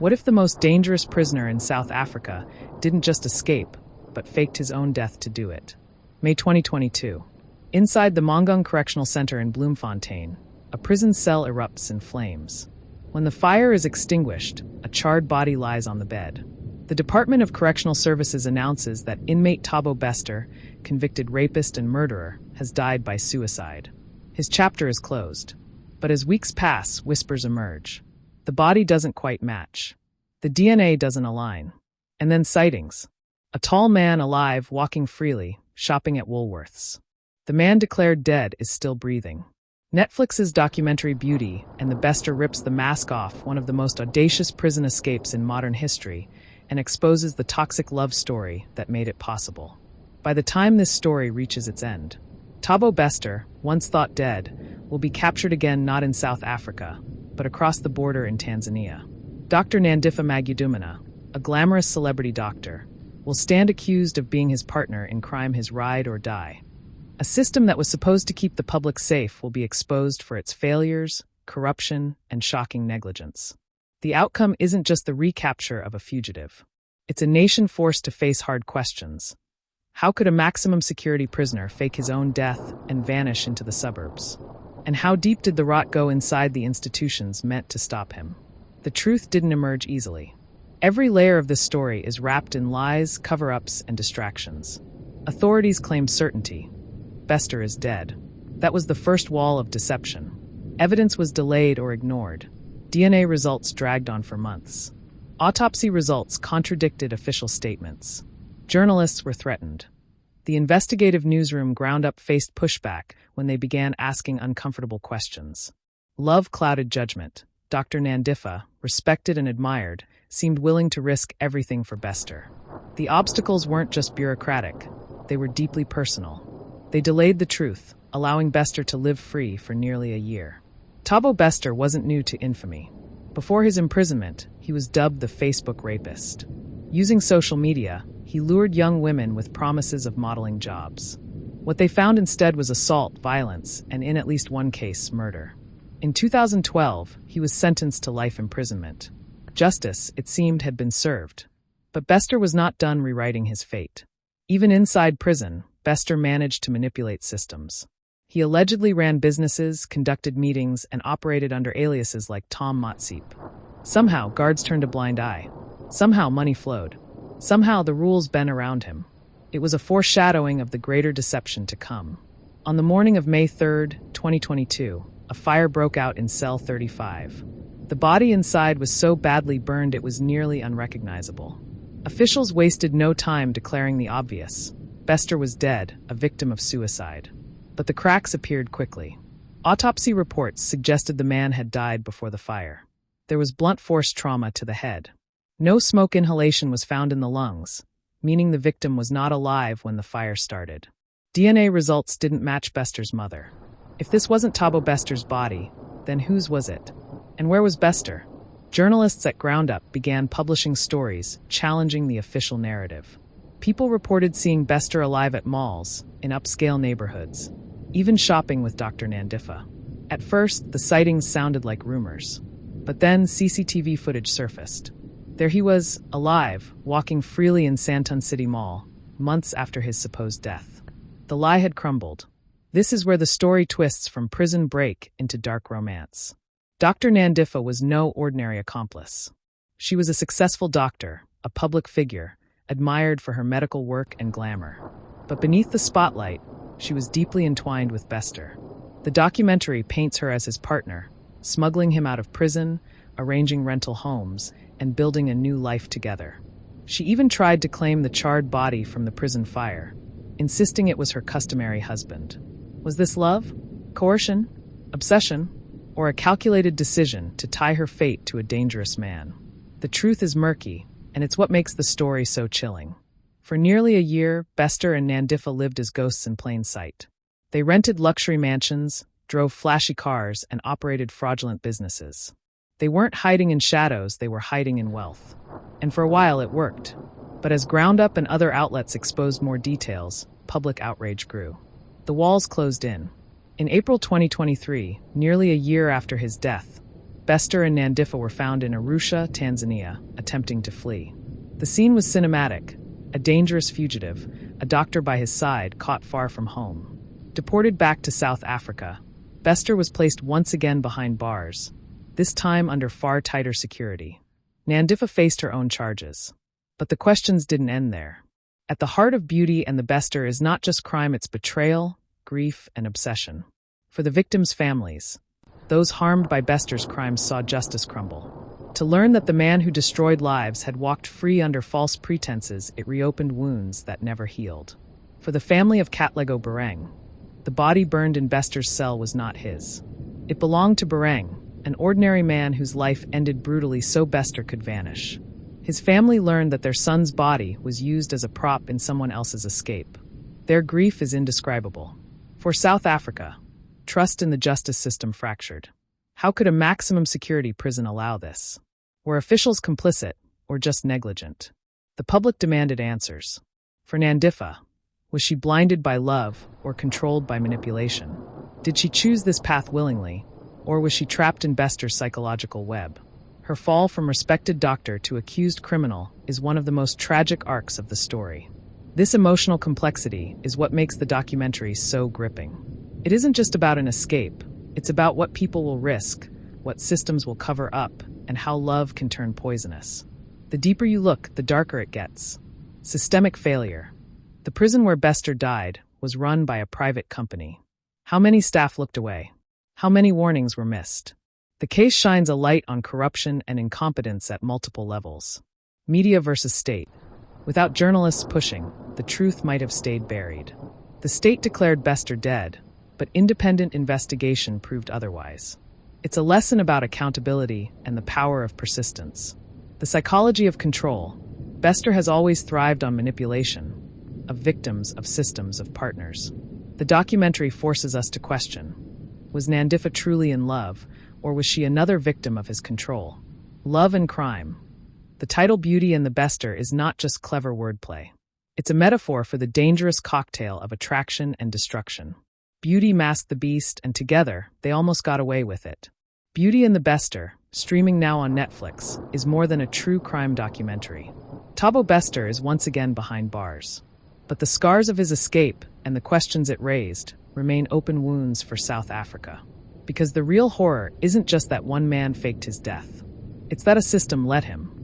What if the most dangerous prisoner in South Africa didn't just escape, but faked his own death to do it? May 2022. Inside the Mangang Correctional Center in Bloemfontein, a prison cell erupts in flames. When the fire is extinguished, a charred body lies on the bed. The Department of Correctional Services announces that inmate Thabo Bester, convicted rapist and murderer, has died by suicide. His chapter is closed. But as weeks pass, whispers emerge. The body doesn't quite match. The DNA doesn't align. And then sightings. A tall man alive, walking freely, shopping at Woolworths. The man declared dead is still breathing. Netflix's documentary Beauty and the Bester rips the mask off one of the most audacious prison escapes in modern history and exposes the toxic love story that made it possible. By the time this story reaches its end, Thabo Bester, once thought dead, will be captured again not in South Africa, but across the border in Tanzania. Dr. Nandipha Magudumana, a glamorous celebrity doctor, will stand accused of being his partner in crime his ride or die. A system that was supposed to keep the public safe will be exposed for its failures, corruption, and shocking negligence. The outcome isn't just the recapture of a fugitive. It's a nation forced to face hard questions. How could a maximum security prisoner fake his own death and vanish into the suburbs? And how deep did the rot go inside the institutions meant to stop him? The truth didn't emerge easily. Every layer of this story is wrapped in lies, cover-ups, and distractions. Authorities claim certainty. Bester is dead. That was the first wall of deception. Evidence was delayed or ignored. DNA results dragged on for months. Autopsy results contradicted official statements. Journalists were threatened. The investigative newsroom ground-up faced pushback when they began asking uncomfortable questions. Love clouded judgment. Dr. Nandipha, respected and admired, seemed willing to risk everything for Bester. The obstacles weren't just bureaucratic. They were deeply personal. They delayed the truth, allowing Bester to live free for nearly a year. Thabo Bester wasn't new to infamy. Before his imprisonment, he was dubbed the Facebook rapist. Using social media, he lured young women with promises of modeling jobs. What they found instead was assault, violence, and in at least one case, murder. In 2012, he was sentenced to life imprisonment. Justice, it seemed, had been served. But Bester was not done rewriting his fate. Even inside prison, Bester managed to manipulate systems. He allegedly ran businesses, conducted meetings, and operated under aliases like Tom Motseep. Somehow, guards turned a blind eye. Somehow, money flowed. Somehow, the rules bent around him. It was a foreshadowing of the greater deception to come. On the morning of May 3, 2022, a fire broke out in cell 35. The body inside was so badly burned it was nearly unrecognizable. Officials wasted no time declaring the obvious. Bester was dead, a victim of suicide. But the cracks appeared quickly. Autopsy reports suggested the man had died before the fire. There was blunt force trauma to the head. No smoke inhalation was found in the lungs, meaning the victim was not alive when the fire started. DNA results didn't match Bester's mother. If this wasn't Thabo Bester's body, then whose was it? And where was Bester? Journalists at Ground Up began publishing stories challenging the official narrative. People reported seeing Bester alive at malls, in upscale neighborhoods, even shopping with Dr. Nandipha. At first, the sightings sounded like rumors. But then CCTV footage surfaced. There he was, alive, walking freely in Sandton City Mall, months after his supposed death. The lie had crumbled. This is where the story twists from prison break into dark romance. Dr. Nandipha was no ordinary accomplice. She was a successful doctor, a public figure, admired for her medical work and glamour. But beneath the spotlight, she was deeply entwined with Bester. The documentary paints her as his partner, smuggling him out of prison, arranging rental homes, and building a new life together. She even tried to claim the charred body from the prison fire, insisting it was her customary husband. Was this love, coercion, obsession, or a calculated decision to tie her fate to a dangerous man? The truth is murky, and it's what makes the story so chilling. For nearly a year, Bester and Nandipha lived as ghosts in plain sight. They rented luxury mansions, drove flashy cars, and operated fraudulent businesses. They weren't hiding in shadows, they were hiding in wealth. And for a while it worked. But as Ground Up and other outlets exposed more details, public outrage grew. The walls closed in. In April 2023, nearly a year after his death, Bester and Nandipha were found in Arusha, Tanzania, attempting to flee. The scene was cinematic: a dangerous fugitive, a doctor by his side, caught far from home. Deported back to South Africa, Bester was placed once again behind bars, this time under far tighter security. Nandipha faced her own charges. But the questions didn't end there. At the heart of Beauty and the Bester is not just crime, it's betrayal, grief, and obsession. For the victims' families, those harmed by Bester's crimes saw justice crumble. To learn that the man who destroyed lives had walked free under false pretenses, it reopened wounds that never healed. For the family of Katlego Bareng, the body burned in Bester's cell was not his. It belonged to Bareng, an ordinary man whose life ended brutally so Bester could vanish. His family learned that their son's body was used as a prop in someone else's escape. Their grief is indescribable. For South Africa, trust in the justice system fractured. How could a maximum security prison allow this? Were officials complicit or just negligent? The public demanded answers. For Nandipha, was she blinded by love or controlled by manipulation? Did she choose this path willingly, or was she trapped in Bester's psychological web? Her fall from respected doctor to accused criminal is one of the most tragic arcs of the story. This emotional complexity is what makes the documentary so gripping. It isn't just about an escape, it's about what people will risk, what systems will cover up, and how love can turn poisonous. The deeper you look, the darker it gets. Systemic failure. The prison where Bester died was run by a private company. How many staff looked away? How many warnings were missed? The case shines a light on corruption and incompetence at multiple levels. Media versus state. Without journalists pushing, the truth might have stayed buried. The state declared Bester dead, but independent investigation proved otherwise. It's a lesson about accountability and the power of persistence. The psychology of control. Bester has always thrived on manipulation, of victims, of systems, of partners. The documentary forces us to question: was Nandipha truly in love, or was she another victim of his control? Love and crime. The title Beauty and the Bester is not just clever wordplay. It's a metaphor for the dangerous cocktail of attraction and destruction. Beauty masked the beast, and together, they almost got away with it. Beauty and the Bester, streaming now on Netflix, is more than a true crime documentary. Thabo Bester is once again behind bars. But the scars of his escape and the questions it raised remain open wounds for South Africa. Because the real horror isn't just that one man faked his death. It's that a system let him.